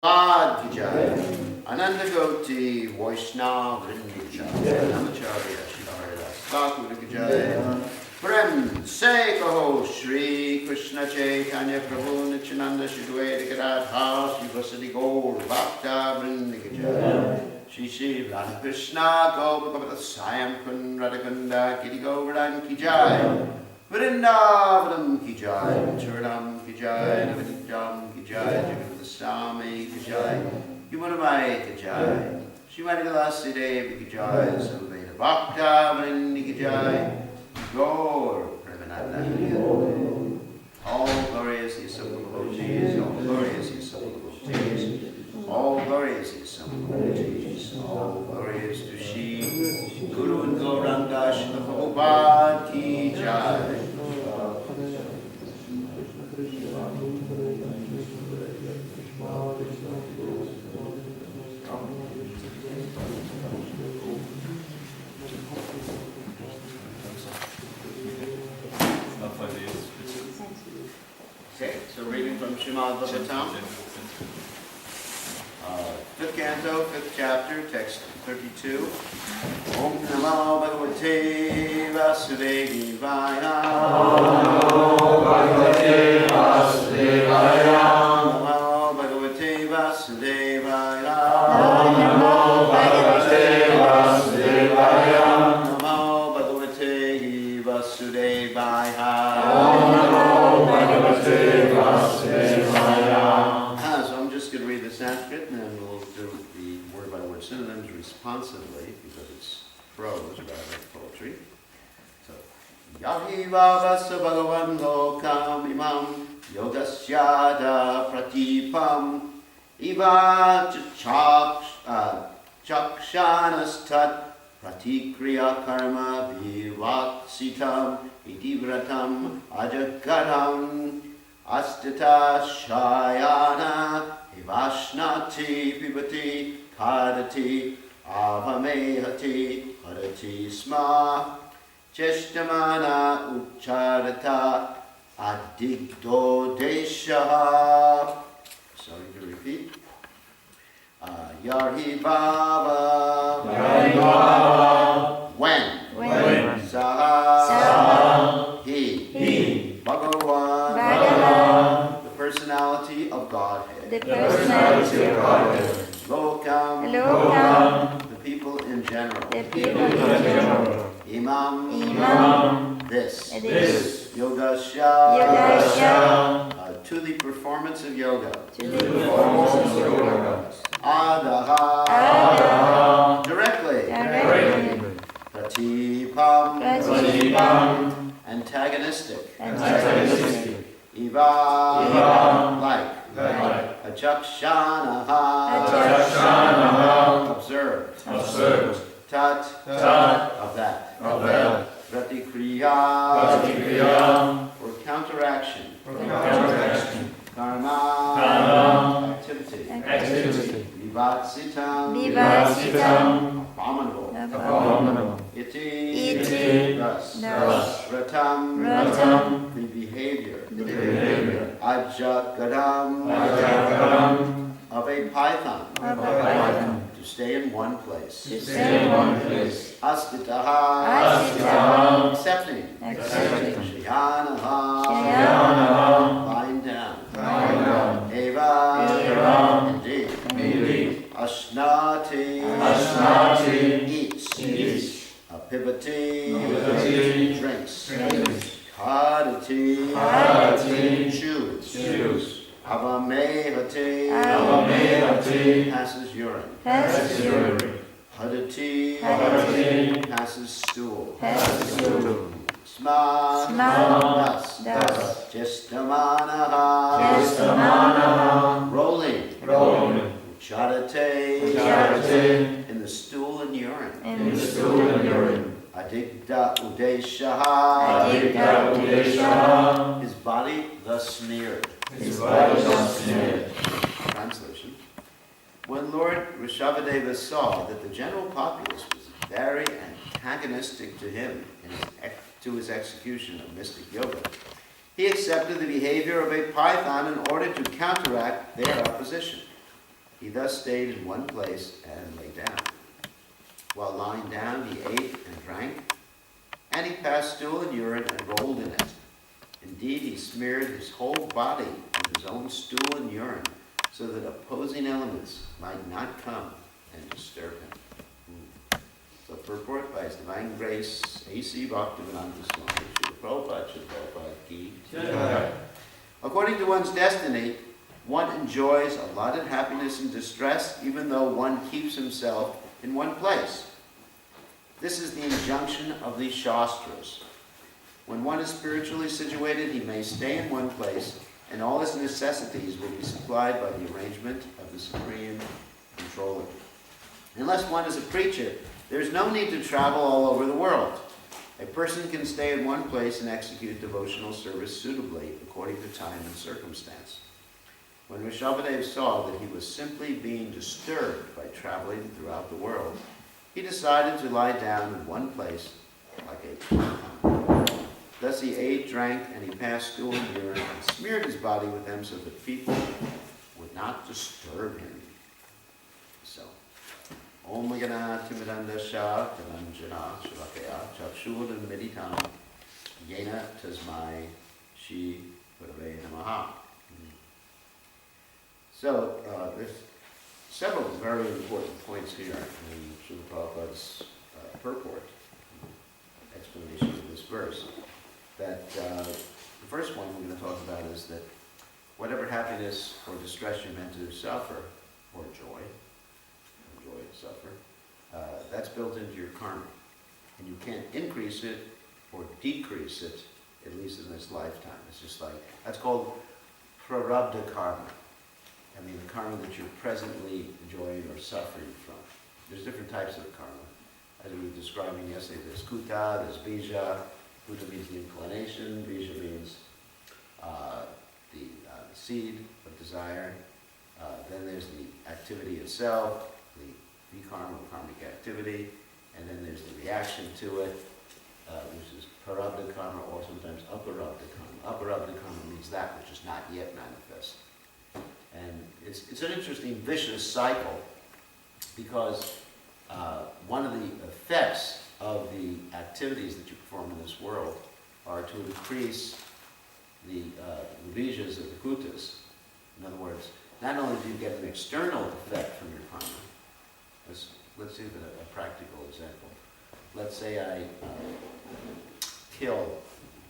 Bad ki jai, Ananda Goti, Vaishnav Vrindi ki jai, Namacharya Shivarya, Thakur ki jai, Prem Se Kaho Shri Krishna Chaitanya Prabhu Nityananda Shri Dvaita Gadadhar Shri Vasadi Gaur Bhakta Vrindi ki jai, Shri Shri Radha Krishna Gopa Sayam Kun Radhakunda Giri Govardhan ki jai, Vrindavanam ki jai, Charanam ki jai, Navadijam ki jai, Swami ki jai, Yumanamai ki jai, Shrimati Tulasi Devi ki jai, Samveda Bhakta Vrindi ki jai, Gaur Premananda. All glorious is some devotees, all glorious is some devotees, all glorious is some devotees, all glorious to Shri Guru and Gauranga Shri Prabhupada ki jai. Okay, so reading from Srimad Bhagavatam, 5th canto, 5th chapter, text 32. Om Namo Bhagavate Vasudevaya. Namo Bhagavate Vasudevaya. Namo Bhagavate Vasudevaya. Namo Bhagavate Vasudevaya. Namo Bhagavate Vasudevaya. Namo Bhagavate Vasudevaya. So I'm just going to read the Sanskrit and then we'll do the word-by-word synonyms responsively because it's prose rather than poetry. So, Yahi Vavasa Bhagavan Lokam Imam Yogasyada Pratipam Iva Chakshanastat Pratikriya Karma Vivaksitam Itivratam Ajagaram Astita Shayana Ivashnati Pibati Kadati Avamehati Harati Sma Cheshtamana Ucharata Adigdo Desha. Sorry to repeat. Yarhi Baba. Yarhi Baba. When. When. Saha. He. Bhagavan. The personality of Godhead. The personality of Godhead. Lokam. The people in general. The people in general. Imam. This. Yogasya. To the performance of yoga. Adaha. Directly. Pratipam. Antagonistic. Iva. Like. Achakshanaha. Observed. Tat. Of that. Pratikriya. For counteraction. Karma. Activity. Vivatsitam. Abominable. Iti. Thus. Ratam. The behavior. Ajagadam. Of a python. To stay in one place. Astitaha. Accepting. Shayanaha. Lying down. Eva. Indeed. Ashnati. Eats. Pibati. Drinks. Kadati. Chews. Avamehati. Passes urine. Hadati. Passes stool. Sma. Thus. Jestamanaha. Rolling. Chadate. In the stool and urine. Adigda udeshaha. His body thus smeared. Translation. When Lord Rishabhadeva saw that the general populace was very antagonistic to him to his execution of mystic yoga, he accepted the behavior of a python in order to counteract their opposition. He thus stayed in one place and lay down. While lying down, he ate and drank, and he passed stool and urine and rolled in it. Indeed, he smeared his whole body with his own stool and urine, so that opposing elements might not come and disturb him. So purport by His Divine Grace, A.C. Bhaktivedanta Swami, Srila Prabhupada, Srila Prabhupada Ki. According to one's destiny, one enjoys allotted happiness and distress, even though one keeps himself in one place. This is the injunction of the Shastras. When one is spiritually situated, he may stay in one place, and all his necessities will be supplied by the arrangement of the Supreme Controller. Unless one is a preacher, there is no need to travel all over the world. A person can stay in one place and execute devotional service suitably according to time and circumstance. When Rishabhadev saw that he was simply being disturbed by traveling throughout the world, he decided to lie down in one place like a Thus he ate, drank, and he passed stool and urine and smeared his body with them so that people would not disturb him. So, Om Gana Timidanda Shah Tamanjana Shalakaya Chakshur and Meditam Yena Tasmai Shi Purave Namaha. So, there's several very important points here in Srila Prabhupada's purport, explanation of this verse. That the first one we're going to talk about is that whatever happiness or distress you're meant to suffer, or joy and suffer, that's built into your karma. And you can't increase it or decrease it, at least in this lifetime. It's just like, that's called prarabdha karma. I mean, the karma that you're presently enjoying or suffering from. There's different types of karma. As we were describing yesterday, there's kuta, there's bija. Kuta means the inclination, bija means the seed of desire. Then there's the activity itself, the vikarma, karmic activity, and then there's the reaction to it, which is prarabdha karma, or sometimes aparabdha karma. Aparabdha karma means that which is not yet manifest. And it's an interesting vicious cycle, because one of the effects of the activities that you perform in this world are to increase the vijas of the kutas. In other words, not only do you get an external effect from your karma, let's give it a practical example. Let's say I kill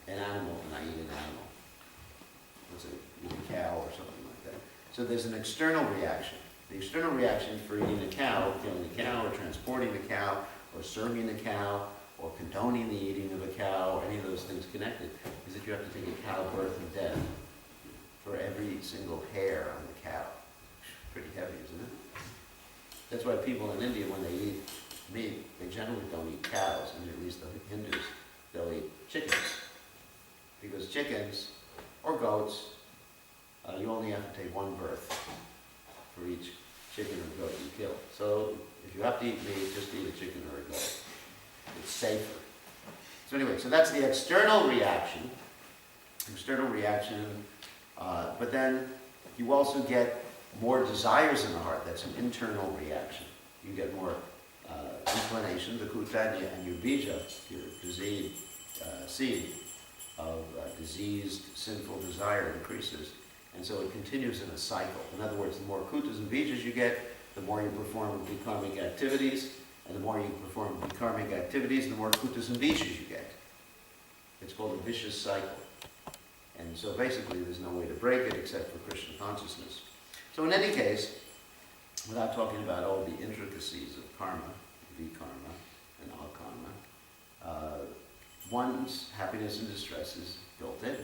an animal and I eat an animal. Let's say eat a cow or something like that. So there's an external reaction. The external reaction for eating a cow, killing a cow, or transporting a cow, or serving a cow, or condoning the eating of a cow, or any of those things connected, is that you have to take a cow birth and death for every single hair on the cow. Pretty heavy, isn't it? That's why people in India, when they eat meat, they generally don't eat cows, and at least the Hindus, they'll eat chickens. Because chickens, or goats, you only have to take one birth for each chicken or goat you kill. So if you have to eat meat, just eat a chicken or a goat. It's safer. So anyway, so that's the external reaction. But then you also get more desires in the heart. That's an internal reaction. You get more inclination, the kuta, and your bija, your diseased seed of diseased, sinful desire increases. And so it continues in a cycle. In other words, the more kutas and bijas you get, the more you perform karmic activities, and the more you perform karmic activities, the more kutas and bijas you get. It's called a vicious cycle. And so basically there's no way to break it except for Krishna consciousness. So in any case, without talking about all the intricacies of karma, vikarma, and akarma, one's happiness and distress is built in.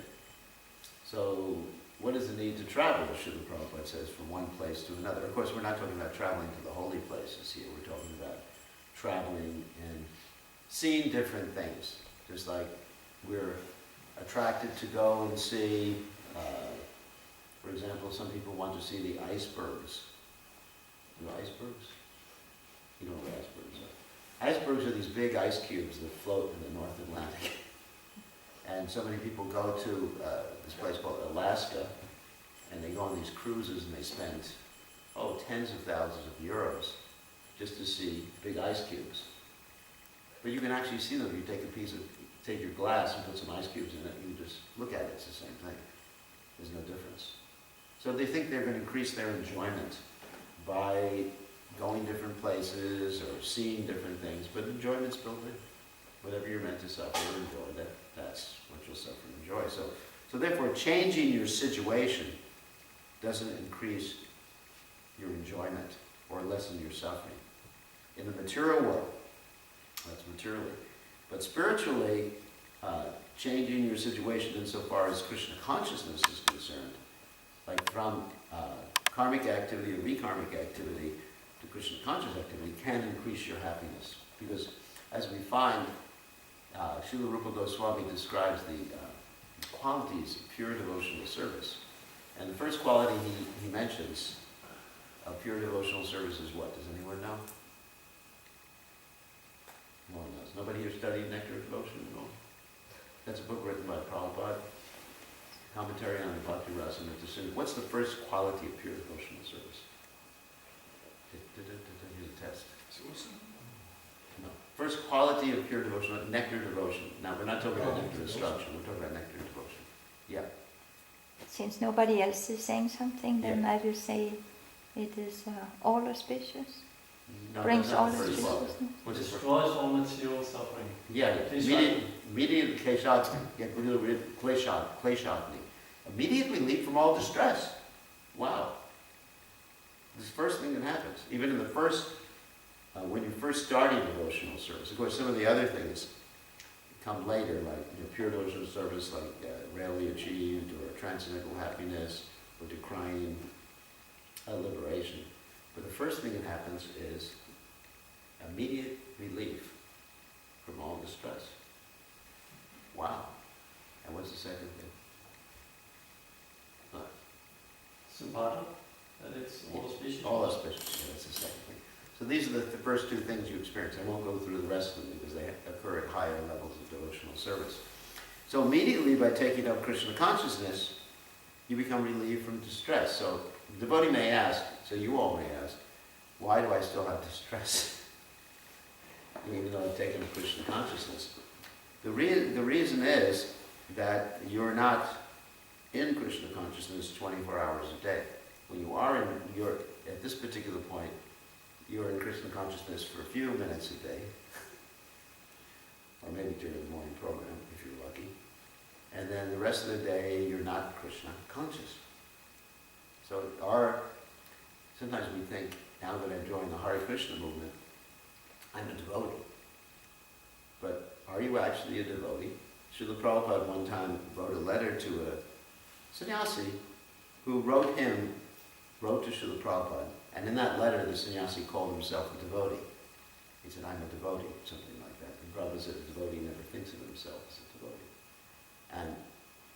So what is the need to travel, as Srila Prabhupada says, from one place to another? Of course, we're not talking about traveling to the holy places here. We're talking about traveling and seeing different things. Just like we're attracted to go and see, for example, some people want to see the icebergs. You know icebergs? You know what icebergs are. Icebergs are these big ice cubes that float in the North Atlantic. And so many people go to this place called Alaska, and they go on these cruises and they spend tens of thousands of euros just to see big ice cubes. But you can actually see them if you take your glass and put some ice cubes in it, you just look at it, it's the same thing. There's no difference. So they think they're going to increase their enjoyment by going different places or seeing different things, but enjoyment's built in. Whatever you're meant to suffer or enjoy, that's what you'll suffer and enjoy. So therefore, changing your situation doesn't increase your enjoyment or lessen your suffering. In the material world, that's materially. But spiritually, changing your situation insofar as Krishna consciousness is concerned, like from karmic activity or rekarmic activity to Krishna conscious activity, can increase your happiness. Because as we find, Srila Rupa Goswami describes the qualities of pure devotional service. And the first quality he mentions of pure devotional service is what? Does anyone know? No one knows. Nobody here studied Nectar of Devotion at all? That's a book written by Prabhupada. Commentary on the Bhakti Rasamrita Sindhu. What's the first quality of pure devotional service? Here's a test. No. First quality of pure devotion, nectar devotion. Now we're not talking about nectar destruction, we're talking about nectar devotion. Yeah. Since nobody else is saying something, then Yeah. I will say it is all auspicious. No, Brings that's not all the first quality. auspiciousness. What's the first? Destroys all material suffering. Yeah, immediately kleshatni. Get rid of kleshatni. Immediately leap from all distress. Wow. This first thing that happens, even in the first, when you first starting devotional service. Of course, some of the other things come later, like pure devotional service, like rarely achieved, or transcendental happiness, or decrying liberation. But the first thing that happens is immediate relief from all distress. Wow. And what's the second thing? Subhata, that it's all auspicious. All auspicious, yeah, that's the second thing. So these are the first two things you experience. I won't go through the rest of them because they occur at higher levels of devotional service. So immediately by taking up Krishna consciousness, you become relieved from distress. So the devotee may ask, so you all may ask, why do I still have distress? Even though I've taken up Krishna consciousness. The reason is that you're not in Krishna consciousness 24 hours a day. When you're at this particular point, you're in Krishna consciousness for a few minutes a day, or maybe during the morning program, if you're lucky. And then the rest of the day, you're not Krishna conscious. So sometimes we think, now that I've joined the Hare Krishna movement, I'm a devotee. But are you actually a devotee? Srila Prabhupada one time wrote a letter to a sannyasi who wrote to Srila Prabhupada, and in that letter the sannyasi called himself a devotee. He said, I'm a devotee, something like that. And Prabhupada said a devotee never thinks of himself as a devotee. And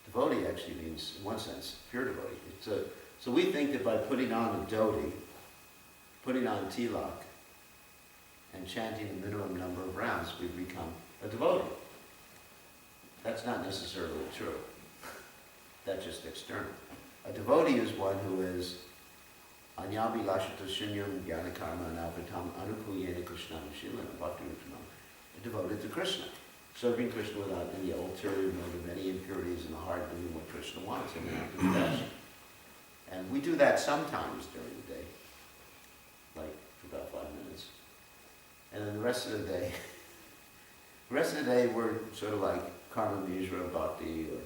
devotee actually means, in one sense, pure devotee. So we think that by putting on a dhoti, putting on tilak, and chanting the minimum number of rounds, we've become a devotee. That's not necessarily true. That's just external. A devotee is one who is anyabi lashita shunyam jnana karma anavatam anukuyena krishnam shilana bhakti rupam, devoted to Krishna, serving Krishna without any ulterior motive, any impurities in the heart, doing what Krishna wants in an act of passion. And we do that sometimes during the day, like for about 5 minutes. And then the rest of the day, we're sort of like karma mishra bhakti or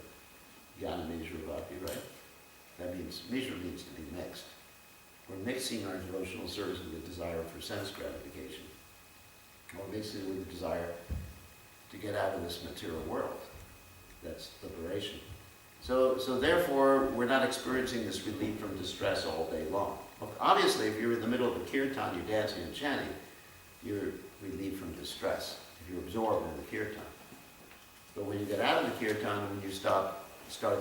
jnana mishra bhakti, right? That means, mishra means to be mixed. We're mixing our devotional service with a desire for sense gratification. Or mixing it with a desire to get out of this material world. That's liberation. So therefore, we're not experiencing this relief from distress all day long. Obviously, if you're in the middle of a kirtan, you're dancing and chanting, you're relieved from distress, if you're absorbed in the kirtan. But when you get out of the kirtan, when you start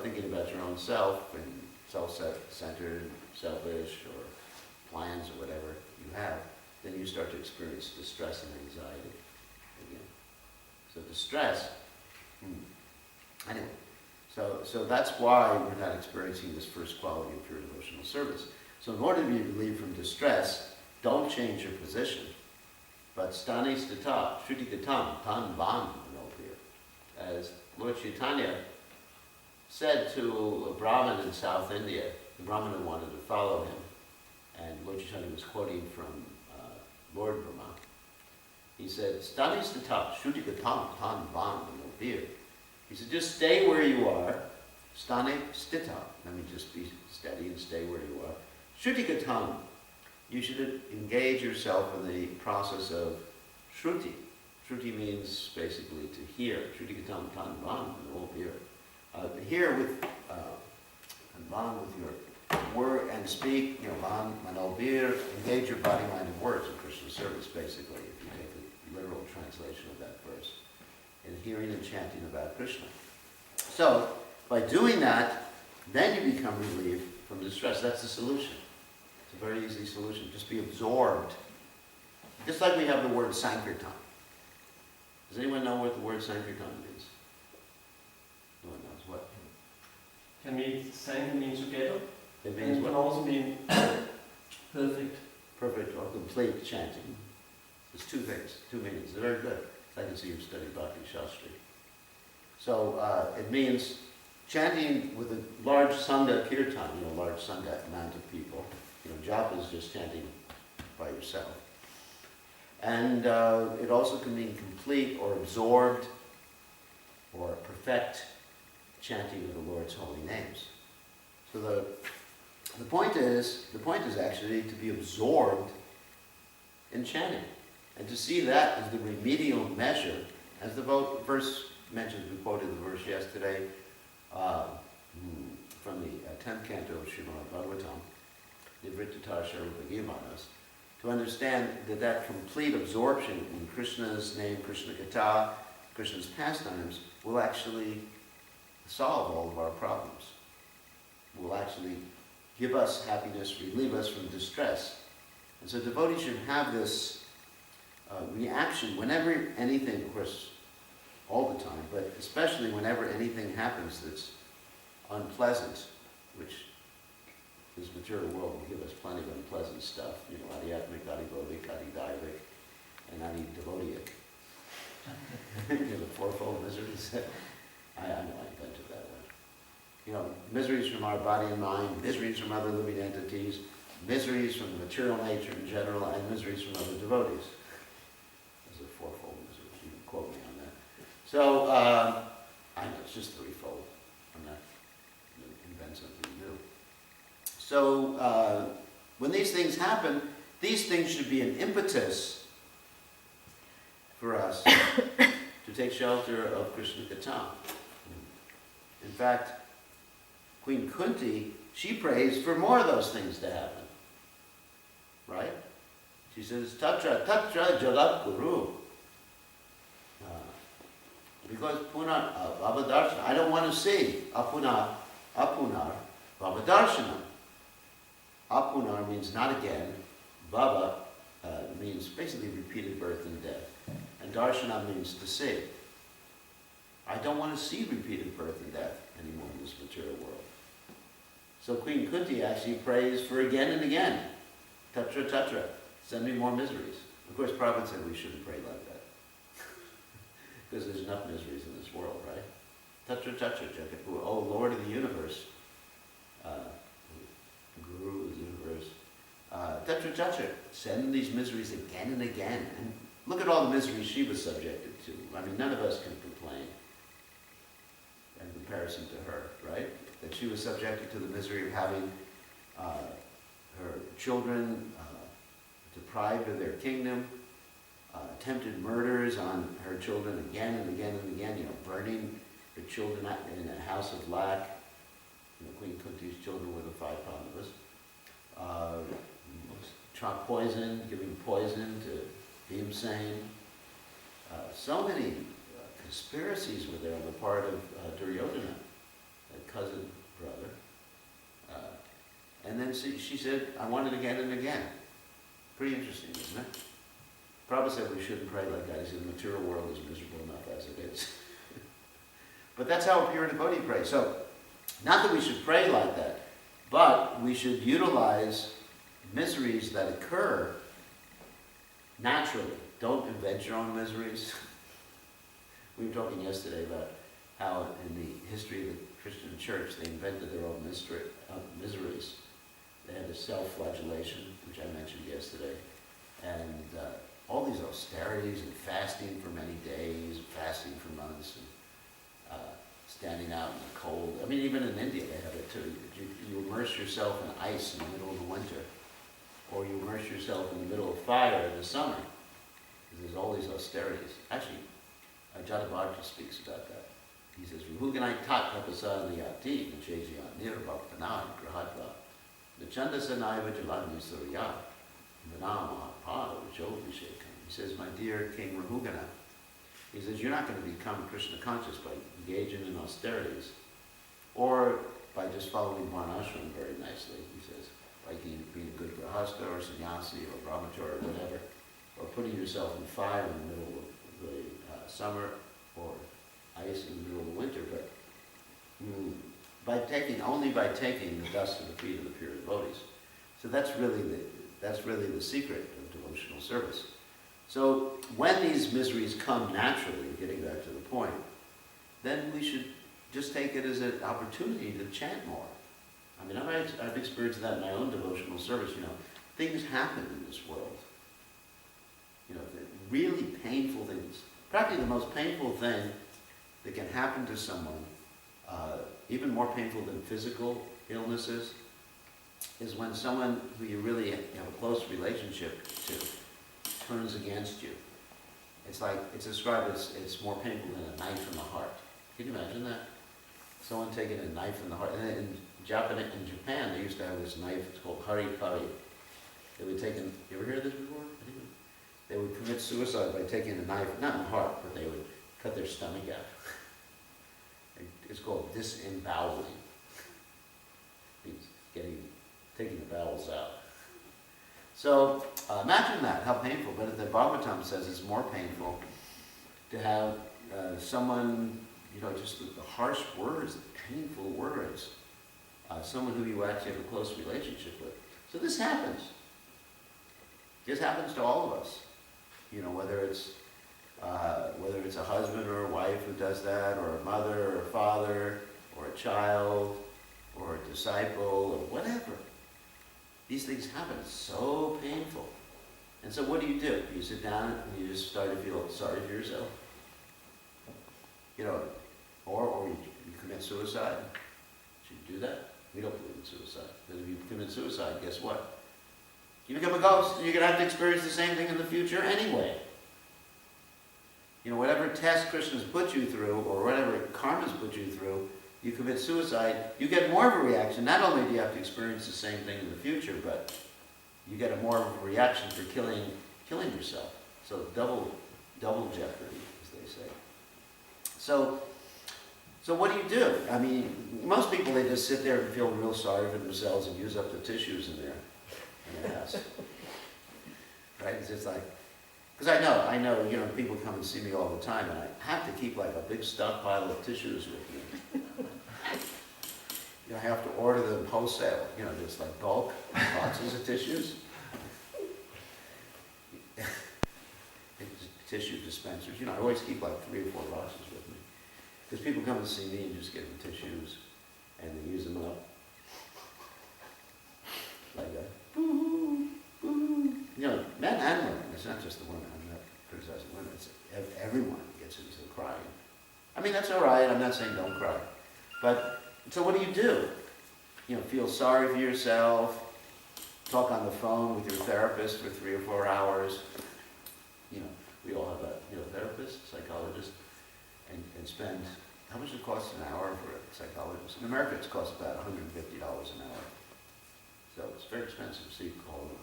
thinking about your own self, and self-centered, selfish, or plans, or whatever you have, then you start to experience distress and anxiety again. So distress, anyway, so that's why we're not experiencing this first quality of pure devotional service. So in order to be relieved from distress, don't change your position. But stani stita, shruti gatam, tan van manopir. As Lord Chaitanya said to a Brahmin in South India, the Brahmin who wanted to follow him, and Lord Chaitanya was quoting from Lord Brahma. He said, stani stita, shruti gatam, tan van manopir. He said, just stay where you are. Stani stita. Let me just be steady and stay where you are. Shruti gatam. You should engage yourself in the process of shruti. Shruti means basically to hear. Shruti gatam tan van manopir. Hear with and van with your word and speak. Van manopir. Engage your body, mind, and words in Krishna service. Basically, if you take the literal translation of that verse. In hearing and chanting about Krishna. So, by doing that, then you become relieved from distress. That's the solution. It's a very easy solution. Just be absorbed. Just like we have the word Sankirtan. Does anyone know what the word Sankirtan means? No one knows. What? Can mean sang mean together. It And means it can what? also mean perfect. Perfect or complete chanting. There's two things, two meanings. They're very good. I can see you've studied Bhakti Shastri. So it means chanting with a large Sangha Kirtan, large Sangha amount of people. Japa is just chanting by yourself. And it also can mean complete or absorbed or perfect chanting of the Lord's holy names. So the point is actually to be absorbed in chanting. And to see that as the remedial measure, as the verse mentions, we quoted the verse yesterday from the 10th canto of Srimad Bhagavatam, Nivrittatar Sharupagimanas, to understand that complete absorption in Krishna's name, Krishna Katha, Krishna's pastimes, will actually solve all of our problems. Will actually give us happiness, relieve us from distress. And so devotees should have this reaction whenever anything, of course, all the time, but especially whenever anything happens that's unpleasant, which this material world will give us plenty of unpleasant stuff, adhyatmic, adibodhic, adidaivic, and adidevodic. The fourfold miseries. I know I invented that one. Miseries from our body and mind, miseries from other living entities, miseries from the material nature in general, and miseries from other devotees. There's a fourfold misery. You can quote me on that. So, I know, it's just threefold. I'm not going to invent something new. So, when these things happen, these things should be an impetus for us to take shelter of Krishna Katha. In fact, Queen Kunti, she prays for more of those things to happen. Right? She says, Tatra, Tatra Jagat Guru. Because Punar Bhavadarshana, I don't want to see Apunar Bhavadarshana. Apunar means not again. Bhava means basically repeated birth and death. And Darshana means to see. I don't want to see repeated birth and death anymore in this material world. So Queen Kunti actually prays for again and again. Tatra, Tatra, send me more miseries. Of course, Prabhupada said we shouldn't pray like that. Because there's enough miseries in this world, right? Tatra, Tatra, Jagat, oh Lord of the universe, Guru of the universe, Tatra, Tatra, send these miseries again and again. And look at all the miseries she was subjected to. I mean, none of us can complain in comparison to her, right? That she was subjected to the misery of having her children deprived of their kingdom, attempted murders on her children again and again and again, burning her children in a house of lac. Queen Kunti's children were the 5 Pandavas. Giving poison to Bhimsen. So many conspiracies were there on the part of Duryodhana, a cousin brother. And then she said, I want it again and again. Pretty interesting, isn't it? Prabhupada said we shouldn't pray like that. He said the material world is miserable enough as it is. But that's how a pure devotee prays. So, not that we should pray like that, But we should utilize miseries that occur naturally. Don't invent your own miseries. We were talking yesterday about how in the history of the Christian church they invented their own miseries. They had the self-flagellation, which I mentioned yesterday, and all these austerities and fasting for many days, fasting for months, and standing out in the cold. I mean, even in India they have it too. You immerse yourself in ice in the middle of the winter, or you immerse yourself in the middle of fire in the summer. There's all these austerities. Actually, Jatabharta speaks about that. He says, Ruhuganai tat tapasana yati, nachejya nirvaptanai grahatva, nachandasanaiva jalagni surya, vanamahapada vijobhishekam. He says, my dear King Rahugana, he says, you're not going to become Krishna conscious by engaging in austerities, or by just following varnashram very nicely, he says, by being a good grahasta or sannyasi or brahmachari or whatever, or putting yourself in fire in the middle of the summer, or ice in the middle of the winter, but only by taking the dust of the feet of the pure devotees. So that's really the secret of devotional service. So when these miseries come naturally, getting back to the point, then we should just take it as an opportunity to chant more. I mean, I've experienced that in my own devotional service. Things happen in this world. Really painful things. Probably the most painful thing that can happen to someone, even more painful than physical illnesses, is when someone who you really have a close relationship to turns against you. It's described as it's more painful than a knife in the heart. Can you imagine that? Someone taking a knife in the heart. And in Japan, they used to have this knife. It's called harikari. They would take you ever heard of this before? They would commit suicide by taking a knife, not in the heart, but they would cut their stomach out. It's called disemboweling. Means taking the bowels out. So imagine that, how painful. But the Bhagavatam says it's more painful to have someone, just the harsh words, the painful words, someone who you actually have a close relationship with. So this happens. This happens to all of us. Whether it's a husband or a wife who does that, or a mother or a father, or a child, or a disciple, or whatever. These things happen. It's so painful. And so what do? You sit down and you just start to feel sorry for yourself. Or you commit suicide. Should you do that? We don't believe in suicide. Because if you commit suicide, guess what? You become a ghost, and you're going to have to experience the same thing in the future anyway. Whatever test Krishna's put you through, or whatever karma's put you through, you commit suicide, you get more of a reaction. Not only do you have to experience the same thing in the future, but you get a more of a reaction for killing yourself. So double jeopardy, as they say. So what do? I mean, most people, they just sit there and feel real sorry for themselves and use up the tissues in their house. Right? It's just like, because I know, people come and see me all the time, and I have to keep like a big stockpile of tissues with me. I have to order them wholesale, just like bulk boxes of tissues. Tissue dispensers. I always keep like 3 or 4 boxes with me. Because people come and see me and just give them tissues, and they use them up. Like that. Men and women. It's not just the women. I'm not criticizing women. It's everyone gets into crying. I mean, that's all right. I'm not saying don't cry. But, so what do? Feel sorry for yourself, talk on the phone with your therapist for 3 or 4 hours. We all have a therapist, psychologist, and spend, how much it costs an hour for a psychologist? In America, it costs about $150 an hour. So it's very expensive. So you call them,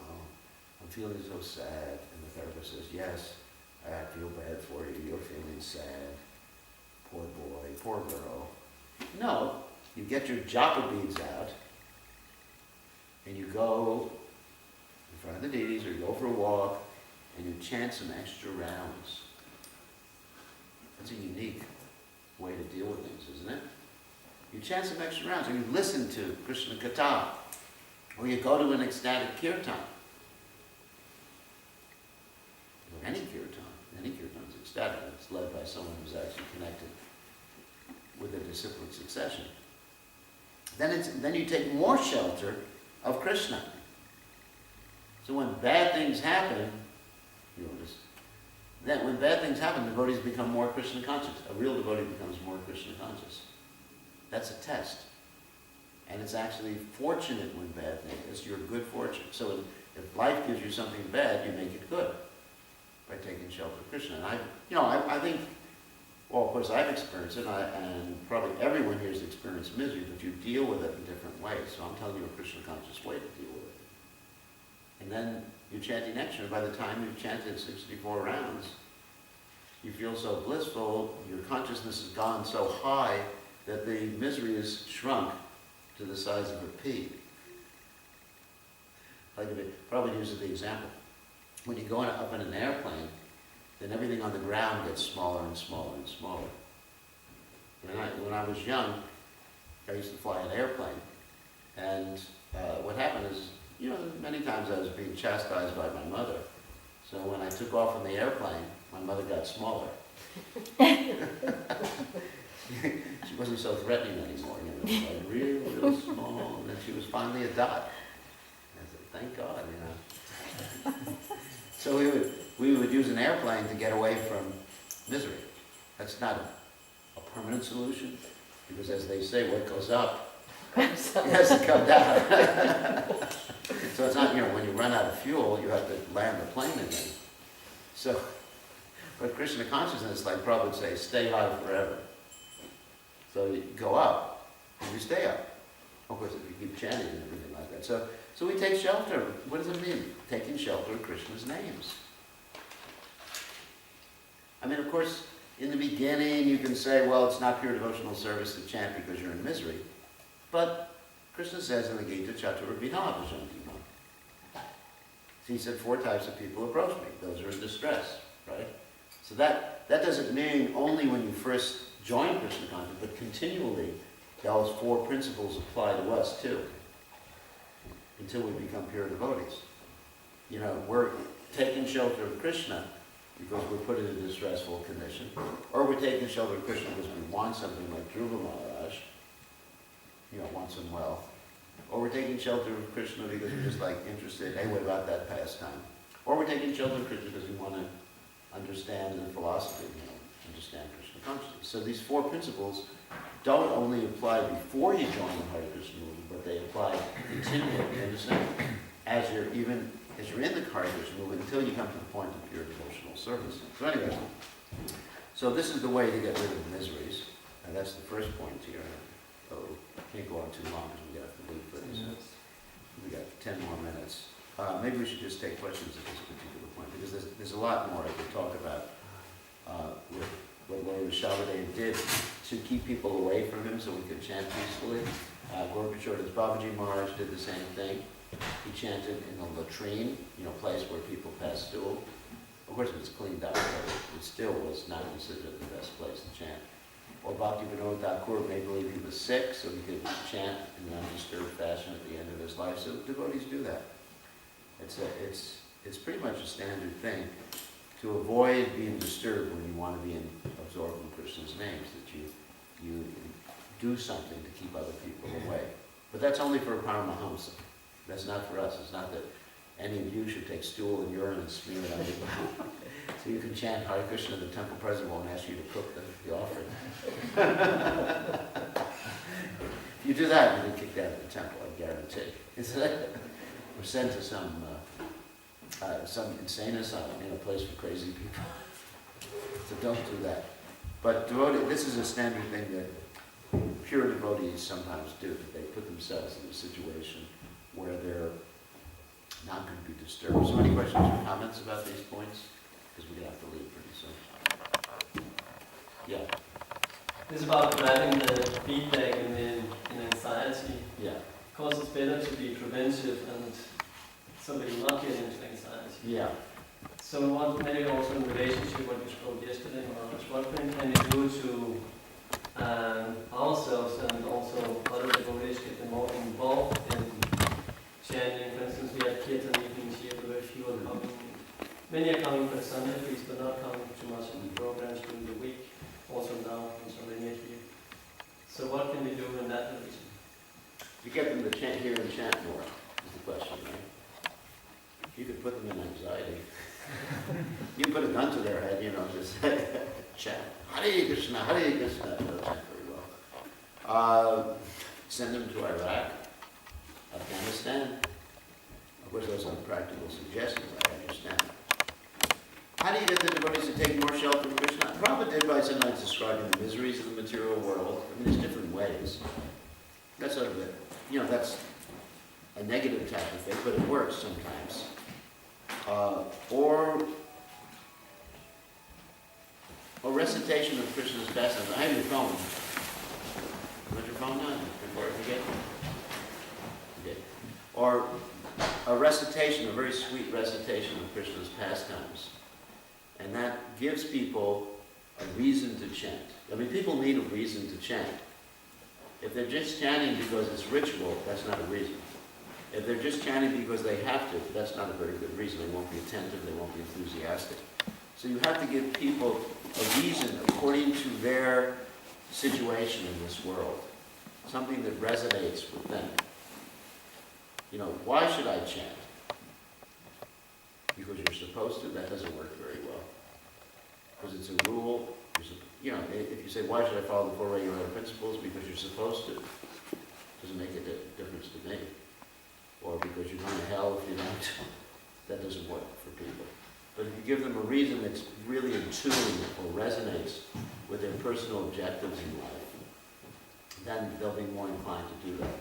I'm feeling so sad. And the therapist says, yes, I feel bad for you. You're feeling sad. Poor boy, poor girl. No, you get your japa beads out, and you go in front of the deities, or you go for a walk, and you chant some extra rounds. That's a unique way to deal with things, isn't it? You chant some extra rounds, or you listen to Krishna Katha. Or you go to an ecstatic kirtan. Any kirtan is ecstatic. It's led by someone who's actually connected with a disciplic succession. Then you take more shelter of Krishna. So when bad things happen, when bad things happen, devotees become more Krishna conscious. A real devotee becomes more Krishna conscious. That's a test. And it's actually fortunate when bad things, it's your good fortune. So if life gives you something bad, you make it good by taking shelter of Krishna. And I think, well, of course I've experienced it, and probably everyone here has experienced misery, but you deal with it in different ways. So I'm telling you a Krishna conscious way to deal with it. And then you're chanting extra. By the time you've chanted 64 rounds, you feel so blissful, your consciousness has gone so high that the misery is shrunk to the size of a pea. Probably use the example. When you go up in an airplane, then everything on the ground gets smaller and smaller and smaller. When I was young, I used to fly an airplane, and what happened is, many times I was being chastised by my mother. So when I took off in the airplane, my mother got smaller. She wasn't so threatening anymore, like real small, and then she was finally a dot. I said, thank God, So we would use an airplane to get away from misery. That's not a permanent solution, because as they say, what goes up has to come down. So it's not, when you run out of fuel, you have to land the plane again. So, but Krishna consciousness, like Prabhupada would say, stay high forever. So you go up, and you stay up. Of course, if you keep chanting and everything like that. So we take shelter. What does it mean? Taking shelter of Krishna's names. I mean, of course, in the beginning, you can say, well, it's not pure devotional service to chant because you're in misery. But Krishna says in the Gita, Chatur Vinava Janti. He said 4 types of people approach me. Those are in distress, right? So that doesn't mean only when you first join Krishna consciousness, but continually, those 4 principles apply to us too, until we become pure devotees. We're taking shelter of Krishna because we're put in a distressful condition, or we're taking shelter of Krishna because we want something like Dhruva Maharaj, want some wealth, or we're taking shelter of Krishna because we're just interested, hey, what about that pastime? Or we're taking shelter of Krishna because we want to understand the philosophy, understand Krishna consciousness. So these 4 principles don't only apply before you join the Hare Krishna movement, but they apply continually, you understand? As you're in the Hare Krishna movement until you come to the point of pure devotional service. So anyway, so this is the way to get rid of miseries, and that's the first point here. So can't go on too long because we have to leave for this. We got 10 more minutes. Maybe we should just take questions at this particular point, because there's a lot more I could talk about with what Lord Rishabhadev did to keep people away from him so we could chant peacefully. Gorbachev Babaji Maharaj did the same thing. He chanted in a latrine, place where people pass stool. Of course, it was cleaned up, but it still was not considered the best place to chant. Or Bhakti Vinod Thakur may believe he was sick, so he could chant in an undisturbed fashion at the end of his life. So devotees do that. It's pretty much a standard thing to avoid being disturbed when you want to be absorbed in Krishna's names, that you do something to keep other people away. But that's only for a Paramahamsa. That's not for us. It's not that any of you should take stool and urine and smear it on your body. So you can chant Hare Krishna, the temple president won't ask you to cook the offering. If you do that, you'll be kicked out of the temple, I guarantee. Or sent to some insane asylum, a place for crazy people. So don't do that. But this is a standard thing that pure devotees sometimes do, that they put themselves in a situation where they're not going to be disturbed. So any questions or comments about these points? Because we're going to have to leave pretty soon. Yeah. It's about grabbing the feedback in anxiety. Yeah. Of course, it's better to be preventive and somebody not get into anxiety. Yeah. So what, maybe also in relationship what you spoke yesterday, Maharaj, what can we do to ourselves and also other devotees get more involved in chanting. For instance, we have kirtan evenings here, but very few are coming. Many are coming for the Sunday feast, but not coming too much in the programs during the week. Also now, and so many are here. So what can we do in that relation? You get them to chant here and chant more, is the question, right? You could put them in anxiety. You put a gun to their head, just chant. Hare Krishna, Hare Krishna. They'll chant very well. Send them to Iraq, Afghanistan. Of course, those are practical suggestions, I understand. How do you get the devotees to take more shelter from Krishna? Prabhupada did by sometimes describing the miseries of the material world. I mean, there's different ways. That's sort of that's a negative type of thing, but it works sometimes. Or recitation of Krishna's pastimes. I have your phone. Put your phone on before I forget. Okay. Or a recitation, a very sweet recitation of Krishna's pastimes. And that gives people a reason to chant. I mean, people need a reason to chant. If they're just chanting because it's ritual, that's not a reason. If they're just chanting because they have to, that's not a very good reason. They won't be attentive, they won't be enthusiastic. So you have to give people a reason according to their situation in this world. Something that resonates with them. Why should I chant? Because you're supposed to? That doesn't work very well. Because it's a rule. If you say, why should I follow the four regular principles? Because you're supposed to. Doesn't make a difference to me. Or because you're going to hell if you don't. That doesn't work for people. But if you give them a reason that's really in tune or resonates with their personal objectives in life, then they'll be more inclined to do that.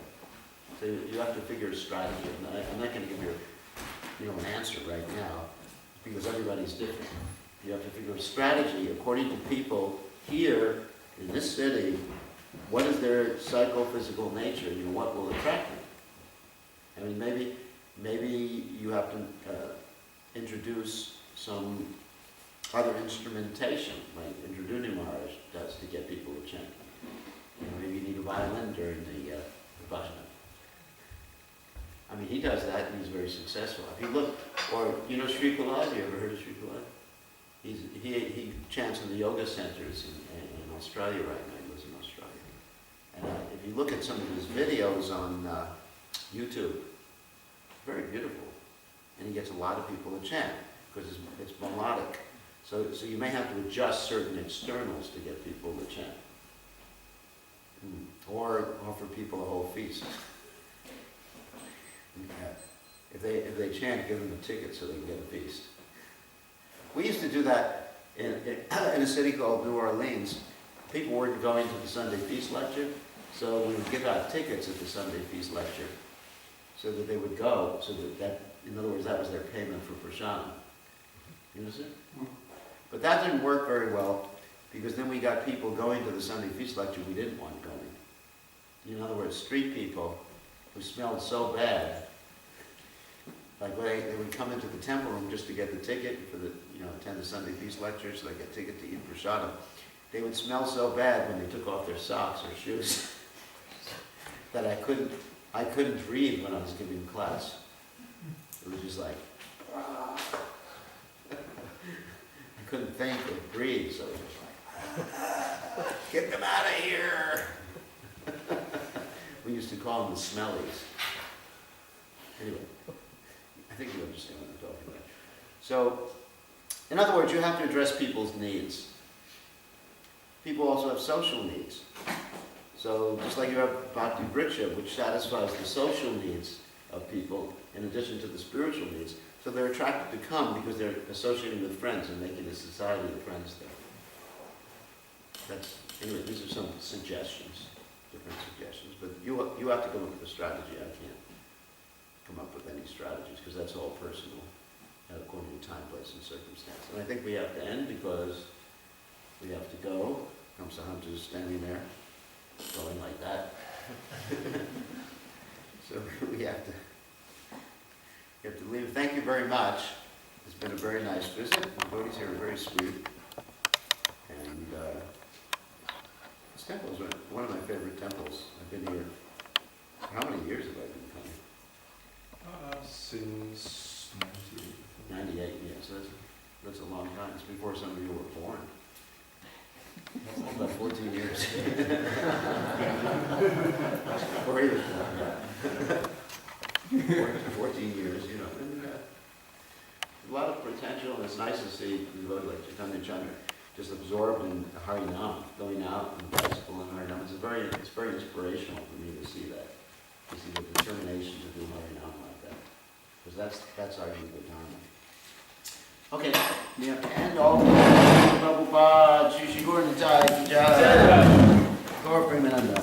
So you have to figure a strategy. I'm not going to give you an answer right now, because everybody's different. You have to figure a strategy according to people here in this city. What is their psychophysical nature? What will attract them? I mean, maybe you have to introduce some other instrumentation, like Indraduni Maharaj does to get people to chant. Maybe you need a violin during the bhajana. I mean, he does that and he's very successful. If you look, or Sri Kulad, you ever heard of Sri Kulad? He chants in the yoga centers in Australia right now. He lives in Australia. And if you look at some of his videos on YouTube, very beautiful. And he gets a lot of people to chant because it's melodic. So you may have to adjust certain externals to get people to chant. Or offer people a whole feast. If they chant, give them a ticket so they can get a feast. We used to do that in a city called New Orleans. People weren't going to the Sunday feast lecture, so we would give out tickets at the Sunday feast lecture so that they would go, so that in other words, that was their payment for prashadam. You understand? But that didn't work very well, because then we got people going to the Sunday feast lecture we didn't want going. In other words, street people who smelled so bad, like they would come into the temple room just to get the ticket for the, attend the Sunday feast lecture, so they get a ticket to eat prashadam. They would smell so bad when they took off their socks or shoes that I couldn't breathe when I was giving class. It was just like, I couldn't think or breathe, so it was just like, get them out of here. We used to call them the smellies. Anyway, I think you understand what I'm talking about. So, in other words, you have to address people's needs. People also have social needs. So, just like you have Bhakti Vriksha, which satisfies the social needs of people in addition to the spiritual needs. So they're attracted to come because they're associating with friends and making a society of friends there. Anyway, these are some suggestions, different suggestions. But you have to come up with a strategy. I can't come up with any strategies because that's all personal, according to time, place, and circumstance. And I think we have to end because we have to go. Kamsa Hunter is standing there, going like that. So we have to leave. Thank you very much. It's been a very nice visit. The devotees here are very sweet. And this temple is one of my favorite temples. I've been here. How many years have I been coming? Since 98. 98, yes, that's a long time. It's before some of you were born. About 14 years. Or even more. 14 years, you know. And, a lot of potential, and it's nice to see devotees like Chaitanya Chandra just absorbed in Harinam, going out on the bicycle in Harinam. It's very inspirational for me to see that. To see the determination to do Harinam like that. Because that's our Yuga Dharma. Okay, yeah, and all Prabhupada, Shri Guru Nitai, Jai, Gaur Premananda.